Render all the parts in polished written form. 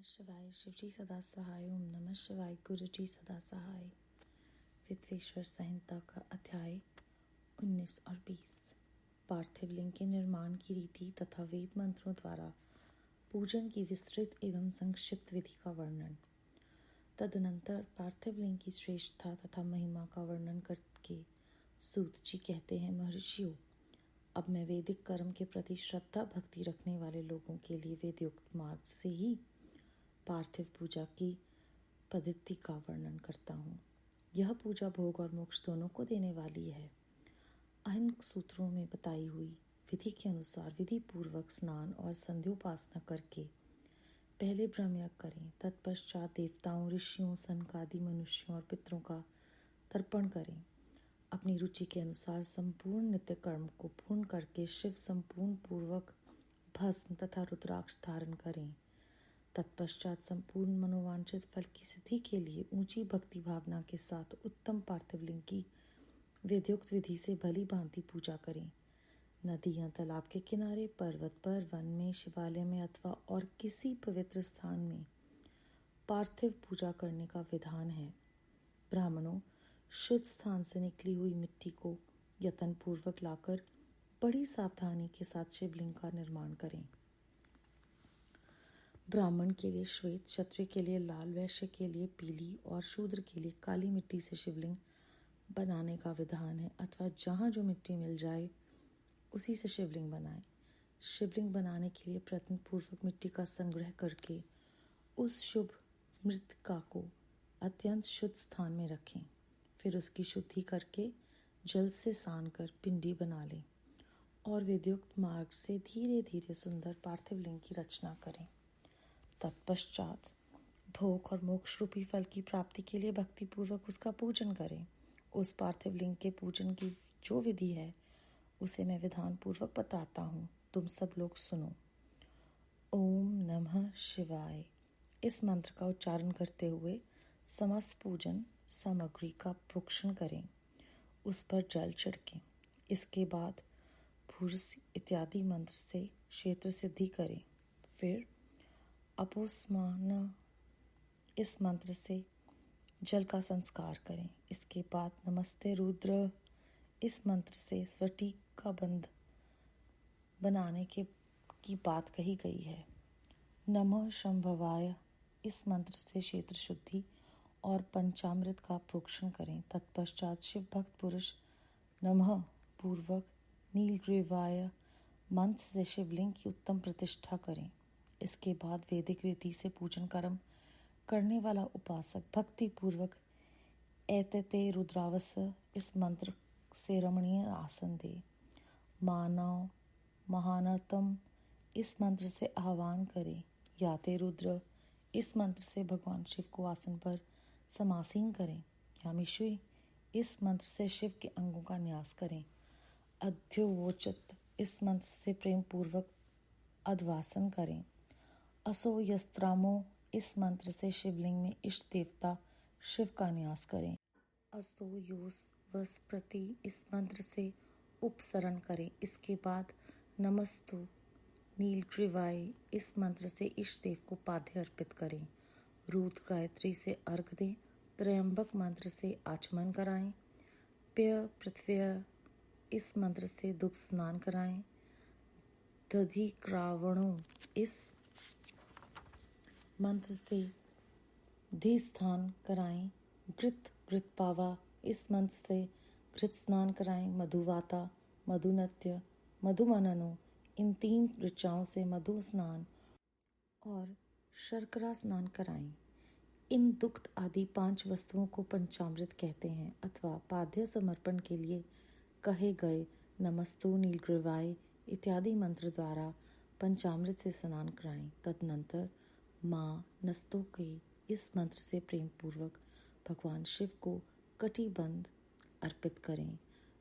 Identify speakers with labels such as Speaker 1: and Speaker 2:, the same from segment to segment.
Speaker 1: शिवाय। शिवजी सदा सहाय। ओम नमः शिवाय। गुरु जी सदा सहाय। विद्वेश्वर संहिता का अध्याय 19 और 20। पार्थिव लिंग के निर्माण की रीति तथा वेद मंत्रों द्वारा पूजन की विस्तृत एवं संक्षिप्त विधि का वर्णन। तदनंतर पार्थिव लिंग की श्रेष्ठता तथा महिमा का वर्णन करके सूत जी कहते हैं, महर्षियों, अब मैं वैदिक कर्म के प्रति श्रद्धा भक्ति रखने वाले लोगों के लिए वेदयुक्त मार्ग से ही पार्थिव पूजा की पद्धति का वर्णन करता हूँ। यह पूजा भोग और मोक्ष दोनों को देने वाली है। इन सूत्रों में बताई हुई विधि के अनुसार विधि पूर्वक स्नान और संध्योपासना करके पहले ब्रह्मयज्ञ करें। तत्पश्चात देवताओं, ऋषियों, सनकादि मनुष्यों और पितरों का तर्पण करें। अपनी रुचि के अनुसार संपूर्ण नित्य कर्म को पूर्ण करके शिव संपूर्ण पूर्वक भस्म तथा रुद्राक्ष धारण करें। तत्पश्चात संपूर्ण मनोवांछित फल की सिद्धि के लिए ऊंची भक्ति भावना के साथ उत्तम पार्थिव लिंग की वेदयुक्त विधि से भली भांति पूजा करें। नदी या तालाब के किनारे, पर्वत पर, वन में, शिवालय में अथवा और किसी पवित्र स्थान में पार्थिव पूजा करने का विधान है। ब्राह्मणों, शुद्ध स्थान से निकली हुई मिट्टी को यत्न पूर्वक लाकर बड़ी सावधानी के साथ शिवलिंग का निर्माण करें। ब्राह्मण के लिए श्वेत, क्षत्रिय के लिए लाल, वैश्य के लिए पीली और शूद्र के लिए काली मिट्टी से शिवलिंग बनाने का विधान है, अथवा जहाँ जो मिट्टी मिल जाए उसी से शिवलिंग बनाएं। शिवलिंग बनाने के लिए प्रयत्न पूर्वक मिट्टी का संग्रह करके उस शुभ मृतिका को अत्यंत शुद्ध स्थान में रखें। फिर उसकी शुद्धि करके जल से सान कर पिंडी बना लें और वेदयुक्त मार्ग से धीरे धीरे सुंदर पार्थिव लिंग की रचना करें। तत्पश्चात भोग और मोक्ष रूपी फल की प्राप्ति के लिए भक्ति पूर्वक उसका पूजन करें। उस पार्थिव लिंग के पूजन की जो विधि है उसे मैं विधान पूर्वक बताता हूँ, तुम सब लोग सुनो। ओम नमः शिवाय इस मंत्र का उच्चारण करते हुए समस्त पूजन सामग्री का प्रोक्षण करें, उस पर जल छिड़कें। इसके बाद भूर्सी इत्यादि मंत्र से क्षेत्र सिद्धि करें। फिर अपोस्मान इस मंत्र से जल का संस्कार करें। इसके बाद नमस्ते रुद्र इस मंत्र से स्फटिक का बंध बनाने की बात कही गई है। नमः शंभवाय इस मंत्र से क्षेत्र शुद्धि और पंचामृत का प्रोक्षण करें। तत्पश्चात शिव भक्त पुरुष नमः पूर्वक नीलग्रीवाय मंत्र से शिवलिंग की उत्तम प्रतिष्ठा करें। इसके बाद वैदिक रीति से पूजन कर्म करने वाला उपासक भक्ति पूर्वक एतते रुद्रावस इस मंत्र से रमणीय आसन दे। मानव महानतम इस मंत्र से आह्वान करें। याते रुद्र इस मंत्र से भगवान शिव को आसन पर समासीन करें। यामीश्वी इस मंत्र से शिव के अंगों का न्यास करें। अध्योवोचत इस मंत्र से प्रेम पूर्वक अध्वासन करें। असो यस्त्रामो इस मंत्र से शिवलिंग में इष्ट देवता शिव का न्यास करें। असो योस वस्प्रति इस मंत्र से उपसरण करें। इसके बाद नमस्तु नीलग्रीवाय इस मंत्र से इष्ट देव को पाद्य अर्पित करें। रुद्र गायत्री से अर्घ दें। त्रयंबक मंत्र से आचमन कराएं। पेय पृथ्व्य इस मंत्र से दुख स्नान कराएं। दधिक्रावणों इस मंत्र से धी स्थान कराएं। घृतपावा इस मंत्र से घृत स्नान कराएं। मधुवाता, मधुनत्य, मधुमननो इन 3 ऋचाओं से मधु स्नान और शर्करा स्नान कराएं। इन दुग्ध आदि 5 वस्तुओं को पंचामृत कहते हैं, अथवा पाद्य समर्पण के लिए कहे गए नमस्तु नीलग्रीवाय इत्यादि मंत्र द्वारा पंचामृत से स्नान कराएं। तदनंतर माँ नस्तों के इस मंत्र से प्रेम पूर्वक भगवान शिव को कटिबंध अर्पित करें।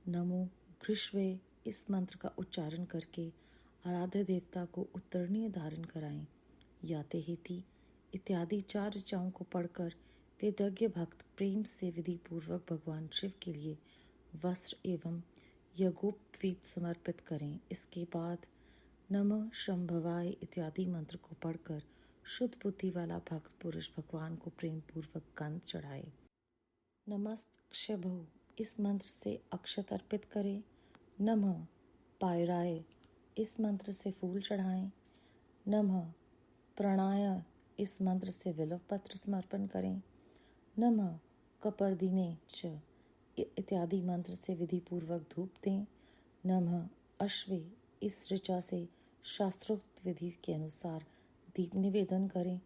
Speaker 1: नमो घृष्वे इस मंत्र का उच्चारण करके आराध्य देवता को उत्तरणीय धारण कराएं। याते हेति इत्यादि 4 ऋचाओं को पढ़कर वेदज्ञ भक्त प्रेम से विधि पूर्वक भगवान शिव के लिए वस्त्र एवं यज्ञोपवीत समर्पित करें। इसके बाद नमः शंभवाय इत्यादि मंत्र को पढ़कर शुद्ध बुद्धि वाला भक्त पुरुष भगवान को प्रेम पूर्वक गंध चढ़ाए। नमस्तक्षभो इस मंत्र से अक्षत अर्पित करें। नमः पायराय इस मंत्र से फूल चढ़ाएं। नमः प्रणाय इस मंत्र से विल्व पत्र समर्पण करें। नमः कपर्दिने च इत्यादि मंत्र से विधि पूर्वक धूप दें। नमः अश्वे इस ऋचा से शास्त्रोक्त विधि के अनुसार दीप निवेदन करें।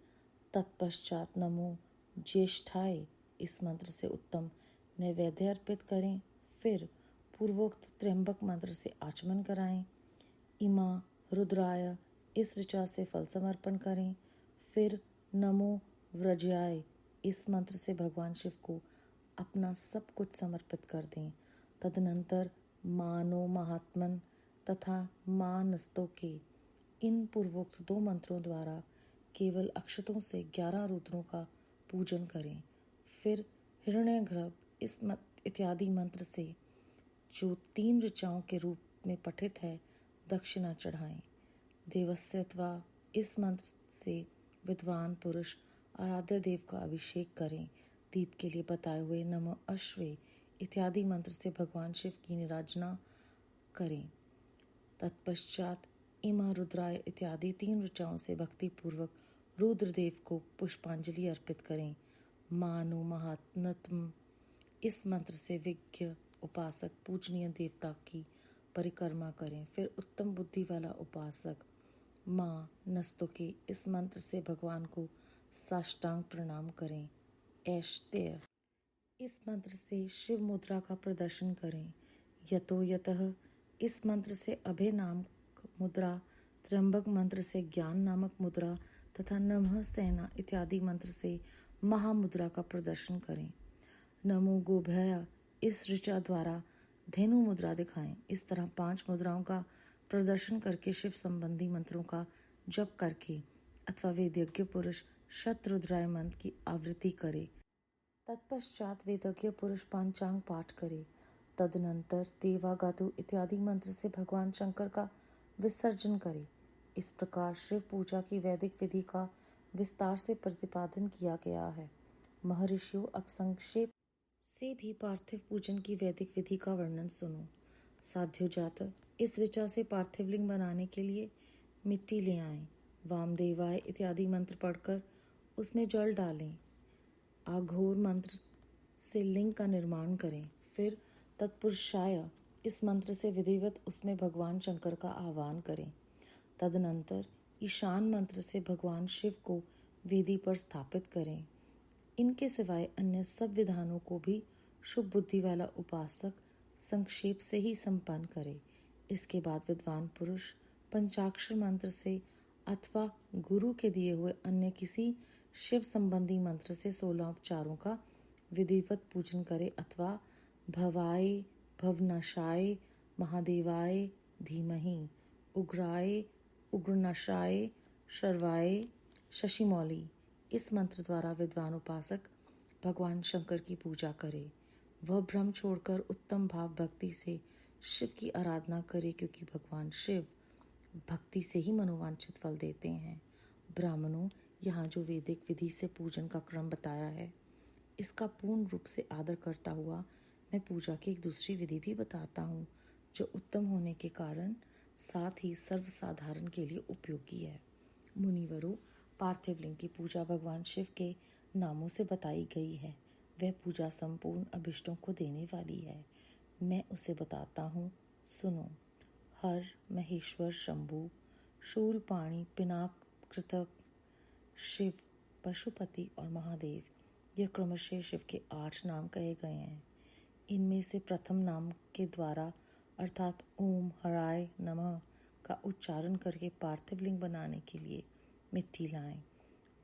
Speaker 1: तत्पश्चात नमो ज्येष्ठाय इस मंत्र से उत्तम नैवेद्य अर्पित करें। फिर पूर्वोक्त त्र्यंबक मंत्र से आचमन कराएं। इमा रुद्राय इस ऋचा से फल समर्पण करें। फिर नमो व्रज्याय इस मंत्र से भगवान शिव को अपना सब कुछ समर्पित कर दें। तदनंतर मानो महात्मन तथा मानस्तों के इन पूर्वोक्त 2 मंत्रों द्वारा केवल अक्षतों से 11 रुद्रों का पूजन करें। फिर हिरण्यगर्भ इत्यादि मंत्र से जो 3 ऋचाओं के रूप में पठित है दक्षिणा चढ़ाएं। देवस्यत्वा इस मंत्र से विद्वान पुरुष आराध्य देव का अभिषेक करें। दीप के लिए बताए हुए नमः अश्वे इत्यादि मंत्र से भगवान शिव की निराजना करें। तत्पश्चात इमा रुद्राय इत्यादि 3 ऋचाओं से भक्ति पूर्वक रुद्रदेव को पुष्पांजलि अर्पित करें। मानो महात्मत्म इस मंत्र से विज्ञ उपासक पूजनीय देवता की परिक्रमा करें। फिर उत्तम बुद्धि वाला उपासक माँ नस्तुके इस मंत्र से भगवान को साष्टांग प्रणाम करें। ऐश्वर्य इस मंत्र से शिव मुद्रा का प्रदर्शन करें। यतो यतः इस मंत्र से अभय नामक मुद्रा, त्र्यंबक मंत्र से ज्ञान नामक मुद्रा तथा नमः सेना इत्यादि मंत्र से महामुद्रा का प्रदर्शन करें। नमो गोभय इस ऋचा द्वारा धेनु मुद्रा दिखाएं। इस तरह 5 मुद्राओं का प्रदर्शन करके शिव संबंधी मंत्रों का जप करके अथवा वेदज्ञ पुरुष शतरुद्राय मंत्र की आवृत्ति करे। तत्पश्चात वेदज्ञ पुरुष पंचांग पाठ करे। तदनंतर देवागातु इत्यादि मंत्र से भगवान शंकर का विसर्जन करे। इस प्रकार शिव पूजा की वैदिक विधि का विस्तार से प्रतिपादन किया गया है। महर्षियों, अब संक्षेप से भी पार्थिव पूजन की वैदिक विधि का वर्णन सुनो। साध्योजात इस ऋचा से पार्थिव लिंग बनाने के लिए मिट्टी ले आएं। वामदेवाय इत्यादि मंत्र पढ़कर उसमें जल डालें। आघोर मंत्र से लिंग का निर्माण करें। फिर तत्पुरुषाय इस मंत्र से विधिवत उसमें भगवान शंकर का आह्वान करें। तदनंतर ईशान मंत्र से भगवान शिव को वेदी पर स्थापित करें। इनके सिवाय अन्य सब विधानों को भी शुभ बुद्धि वाला उपासक संक्षेप से ही संपन्न करे। इसके बाद विद्वान पुरुष पंचाक्षर मंत्र से अथवा गुरु के दिए हुए अन्य किसी शिव संबंधी मंत्र से 16 उपचारों का विधिवत पूजन करे अथवा भवाय, भवनाशाय, महादेवाय धीमहि, उग्राय, उग्रनाशाय, शर्वाय, शशिमौली इस मंत्र द्वारा विद्वान उपासक भगवान शंकर की पूजा करे। वह भ्रम छोड़कर उत्तम भाव भक्ति से शिव की आराधना करे, क्योंकि भगवान शिव भक्ति से ही मनोवांछित फल देते हैं। ब्राह्मणों, यहाँ जो वैदिक विधि से पूजन का क्रम बताया है, इसका पूर्ण रूप से आदर करता हुआ मैं पूजा की एक दूसरी विधि भी बताता हूँ, जो उत्तम होने के कारण साथ ही सर्वसाधारण के लिए उपयोगी है। मुनिवरों, पार्थिव लिंग की पूजा भगवान शिव के नामों से बताई गई है। वह पूजा संपूर्ण अभिष्टों को देने वाली है। मैं उसे बताता हूँ, सुनो। हर, महेश्वर, शंभु, शूलपाणी, पिनाक, कृतक, शिव, पशुपति और महादेव, यह क्रमशः शिव के 8 नाम कहे गए हैं। इनमें से प्रथम नाम के द्वारा अर्थात ओम हराय नमः का उच्चारण करके पार्थिव लिंग बनाने के लिए मिट्टी लाएं।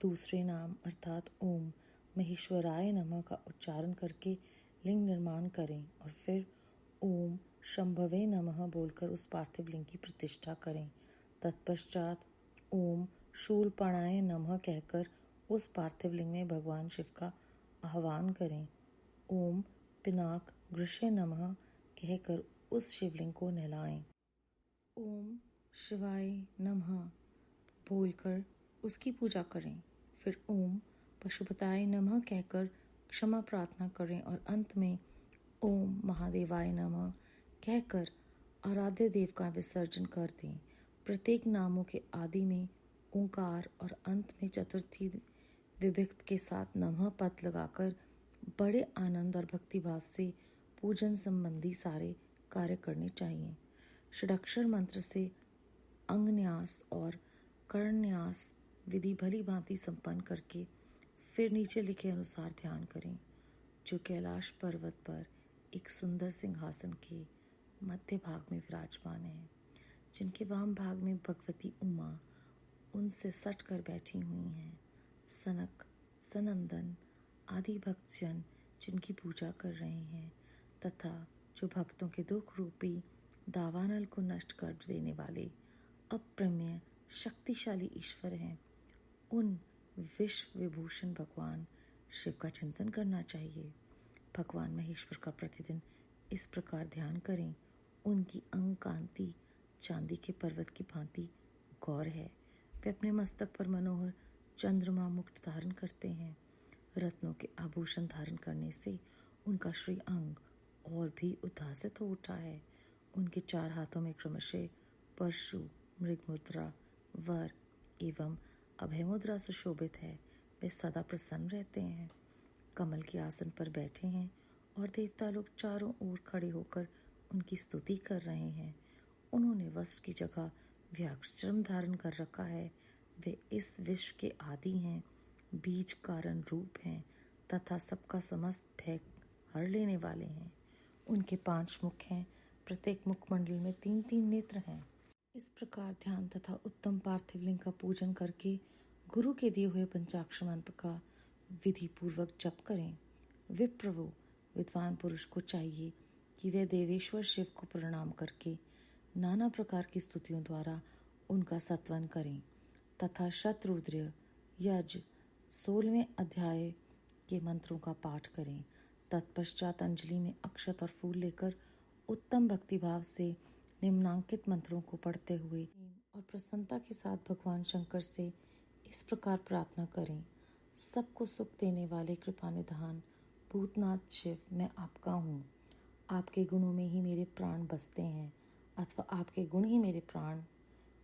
Speaker 1: दूसरे नाम अर्थात ओम महेश्वराय नमः का उच्चारण करके लिंग निर्माण करें और फिर ओम शंभवे नमः बोलकर उस पार्थिव लिंग की प्रतिष्ठा करें। तत्पश्चात ओम शूलपाणाय नमः कहकर उस पार्थिव लिंग में भगवान शिव का आह्वान करें। ओम पिनाक घृष्य नमः कहकर उस शिवलिंग को नहलाएं। ओम शिवाय नमः बोलकर उसकी पूजा करें। फिर ओम पशुपताय नमः कहकर क्षमा प्रार्थना करें और अंत में ओम महादेवाय नमः कहकर आराध्य देव का विसर्जन कर दें। प्रत्येक नामों के आदि में ओंकार और अंत में चतुर्थी विभक्त के साथ नमः पद लगाकर बड़े आनंद और भक्तिभाव से पूजन संबंधी सारे कार्य करने चाहिए। षडाक्षर मंत्र से अंगन्यास और कर्णन्यास विधि भली भांति संपन्न करके फिर नीचे लिखे अनुसार ध्यान करें। जो कैलाश पर्वत पर एक सुंदर सिंहासन के मध्य भाग में विराजमान है, जिनके वाम भाग में भगवती उमा उनसे सट कर बैठी हुई हैं। सनक, सनंदन आदि भक्तजन जिनकी पूजा कर रहे हैं तथा जो भक्तों के दुख रूपी दावानल को नष्ट कर देने वाले अप्रमेय शक्तिशाली ईश्वर हैं, उन विश्व विभूषण भगवान शिव का चिंतन करना चाहिए। भगवान महेश्वर का प्रतिदिन इस प्रकार ध्यान करें। उनकी अंग कांति चांदी के पर्वत की भांति गौर है। वे अपने मस्तक पर मनोहर चंद्रमा मुकुट धारण करते हैं। रत्नों के आभूषण धारण करने से उनका श्री अंग और भी उद्भासित हो उठा है। उनके 4 हाथों में क्रमशः परशु, मृगमुद्रा, वर एवं अभय मुद्रा सुशोभित है। वे सदा प्रसन्न रहते हैं। कमल के आसन पर बैठे हैं और देवता लोग चारों ओर खड़े होकर उनकी स्तुति कर रहे हैं। उन्होंने वस्त्र की जगह व्याघ्रचर्म धारण कर रखा है। वे इस विश्व के आदि हैं, बीज कारण रूप हैं तथा सबका समस्त भय हर लेने वाले हैं। उनके 5 मुख हैं, प्रत्येक मुखमंडल में 3-3 नेत्र हैं। इस प्रकार ध्यान तथा उत्तम पार्थिव लिंग का पूजन करके गुरु के दिए हुए पंचाक्षर मंत्र का विधि पूर्वक जप करें। विप्रवो विद्वान पुरुष को चाहिए कि वे देवेश्वर शिव को प्रणाम करके नाना प्रकार की स्तुतियों द्वारा उनका सत्वन करें तथा शतरुद्र यज्ञ 16वें अध्याय के मंत्रों का पाठ करें। तत्पश्चात अंजलि में अक्षत और फूल लेकर उत्तम भक्तिभाव से निम्नांकित मंत्रों को पढ़ते हुए और प्रसन्नता के साथ भगवान शंकर से इस प्रकार प्रार्थना करें। सबको सुख देने वाले कृपा निधान भूतनाथ शिव, मैं आपका हूँ। आपके गुणों में ही मेरे प्राण बसते हैं अथवा आपके गुण ही मेरे प्राण,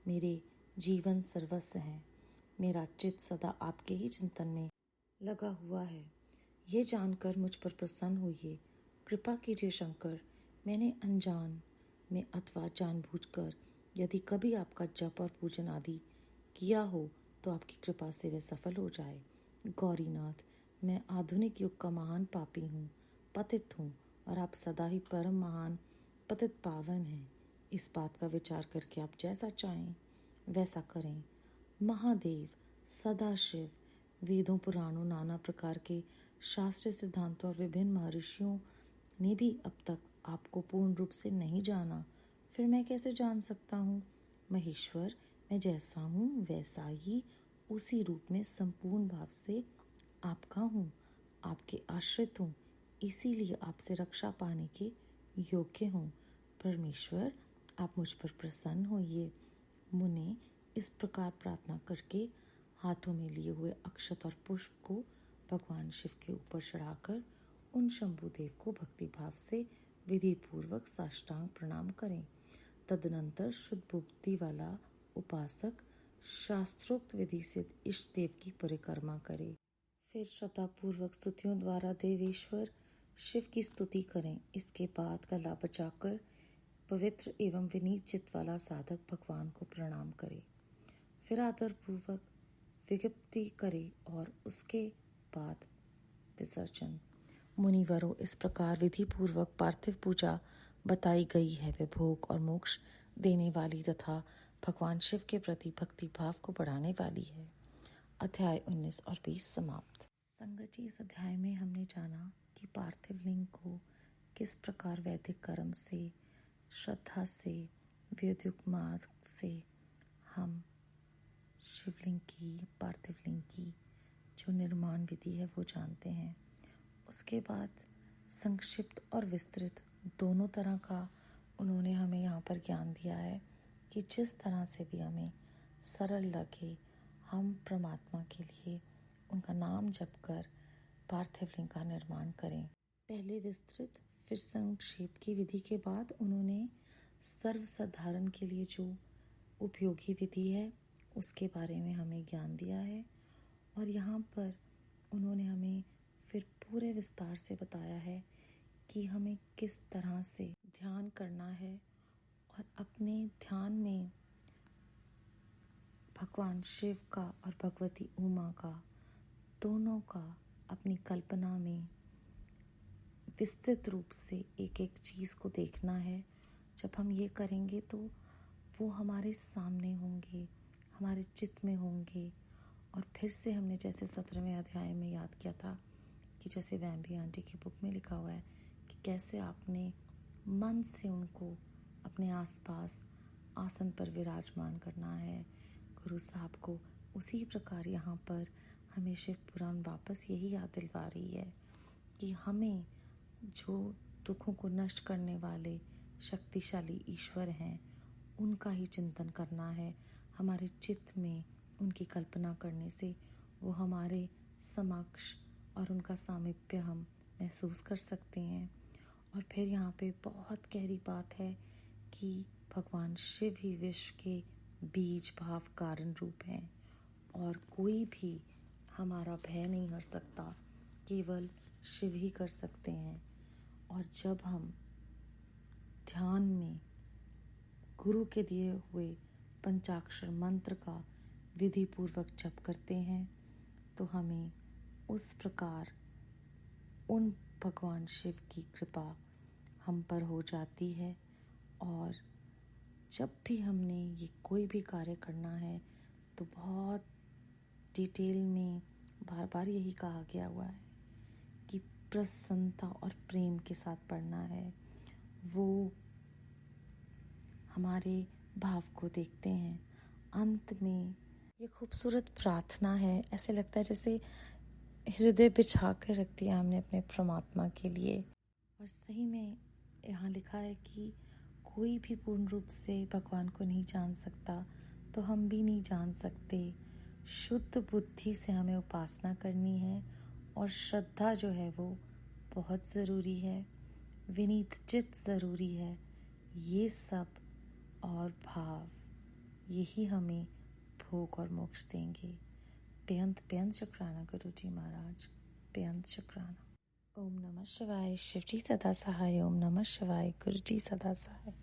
Speaker 1: मेरे जीवन सर्वस्व हैं। मेरा चित्त सदा आपके ही चिंतन में लगा हुआ है। ये जानकर मुझ पर प्रसन्न होइए। कृपा कीजिए शंकर, मैंने अनजान में अथवा जानबूझकर यदि कभी आपका जप और पूजन आदि किया हो तो आपकी कृपा से वह सफल हो जाए। गौरीनाथ, मैं आधुनिक युग का महान पापी हूँ, पतित हूँ और आप सदा ही परम महान पतित पावन हैं। इस बात का विचार करके आप जैसा चाहें वैसा करें। महादेव, सदाशिव, वेदों पुराणों नाना प्रकार के शास्त्रीय सिद्धांतों और विभिन्न महर्षियों ने भी अब तक आपको पूर्ण रूप से नहीं जाना, फिर मैं कैसे जान सकता हूँ? महेश्वर, मैं जैसा हूँ वैसा ही उसी रूप में संपूर्ण भाव से आपका हूँ, आपके आश्रित हूँ, इसीलिए आपसे रक्षा पाने के योग्य हूँ। परमेश्वर, आप मुझ पर प्रसन्न होइए। मुने इस प्रकार प्रार्थना करके हाथों में लिए हुए अक्षत और पुष्प को भगवान शिव के ऊपर चढ़ाकर उन शंभुदेव को भक्तिभाव से विधि पूर्वक साष्टांग प्रणाम करें। तदनंतर शुद्ध बुद्धि वाला उपासक शास्त्रोक्त विधि से इष्ट देव की परिक्रमा करे। फिर श्रद्धापूर्वक स्तुतियों द्वारा देवेश्वर शिव की स्तुति करें। इसके बाद गला बजाकर पवित्र एवं विनीत चित्त वाला साधक भगवान को प्रणाम करे। फिर आदर पूर्वक विज्ञप्ति करे और उसके बाद विसर्जन। मुनिवरों, इस प्रकार विधि पूर्वक पार्थिव पूजा बताई गई है। वे भोग और मोक्ष देने वाली तथा भगवान शिव के प्रति भक्ति भाव को बढ़ाने वाली है। अध्याय 19 और 20 समाप्त। संगत जी, इस अध्याय में हमने जाना कि पार्थिव लिंग को किस प्रकार वैदिक कर्म से, श्रद्धा से, वेदयुक्त मार्ग से हम शिवलिंग की, पार्थिव लिंग की जो निर्माण विधि है वो जानते हैं। उसके बाद संक्षिप्त और विस्तृत दोनों तरह का उन्होंने हमें यहाँ पर ज्ञान दिया है कि जिस तरह से भी हमें सरल लगे, हम परमात्मा के लिए उनका नाम जप कर पार्थिव लिंग का निर्माण करें। पहले विस्तृत फिर संक्षेप की विधि के बाद उन्होंने सर्वसाधारण के लिए जो उपयोगी विधि है उसके बारे में हमें ज्ञान दिया है, और यहाँ पर उन्होंने हमें फिर पूरे विस्तार से बताया है कि हमें किस तरह से ध्यान करना है और अपने ध्यान में भगवान शिव का और भगवती उमा का, दोनों का अपनी कल्पना में विस्तृत रूप से एक एक चीज़ को देखना है। जब हम ये करेंगे तो वो हमारे सामने होंगे, हमारे चित्त में होंगे। और फिर से हमने जैसे 17वें अध्याय में याद किया था कि जैसे वैम्बी आंटी की बुक में लिखा हुआ है कि कैसे आपने मन से उनको अपने आसपास आसन पर विराजमान करना है, गुरु साहब को। उसी प्रकार यहाँ पर हमें शिव पुराण वापस यही याद दिलवा रही है कि हमें जो दुखों को नष्ट करने वाले शक्तिशाली ईश्वर हैं उनका ही चिंतन करना है। हमारे चित्त में उनकी कल्पना करने से वो हमारे समक्ष और उनका सामीप्य हम महसूस कर सकते हैं। और फिर यहाँ पे बहुत गहरी बात है कि भगवान शिव ही विश्व के बीज भाव कारण रूप हैं और कोई भी हमारा भय नहीं कर सकता, केवल शिव ही कर सकते हैं। और जब हम ध्यान में गुरु के दिए हुए पंचाक्षर मंत्र का विधि पूर्वक जप करते हैं तो हमें उस प्रकार उन भगवान शिव की कृपा हम पर हो जाती है। और जब भी हमने ये कोई भी कार्य करना है तो बहुत डिटेल में बार बार यही कहा गया हुआ है कि प्रसन्नता और प्रेम के साथ पढ़ना है। वो हमारे भाव को देखते हैं। अंत में ये खूबसूरत प्रार्थना है, ऐसे लगता है जैसे हृदय बिछा कर रख दिया हमने अपने परमात्मा के लिए। और सही में यहाँ लिखा है कि कोई भी पूर्ण रूप से भगवान को नहीं जान सकता, तो हम भी नहीं जान सकते। शुद्ध बुद्धि से हमें उपासना करनी है और श्रद्धा जो है वो बहुत ज़रूरी है, विनीत चित्त ज़रूरी है। ये सब और भाव यही हमें भोग और मोक्ष देंगे। बेअंत शुक्राना गुरु जी महाराज, बेअंत शुक्राना। ओम नमः शिवाय। शिव जी सदा सहाय। ओम नमः शिवाय। गुरु जी सदा सहाय।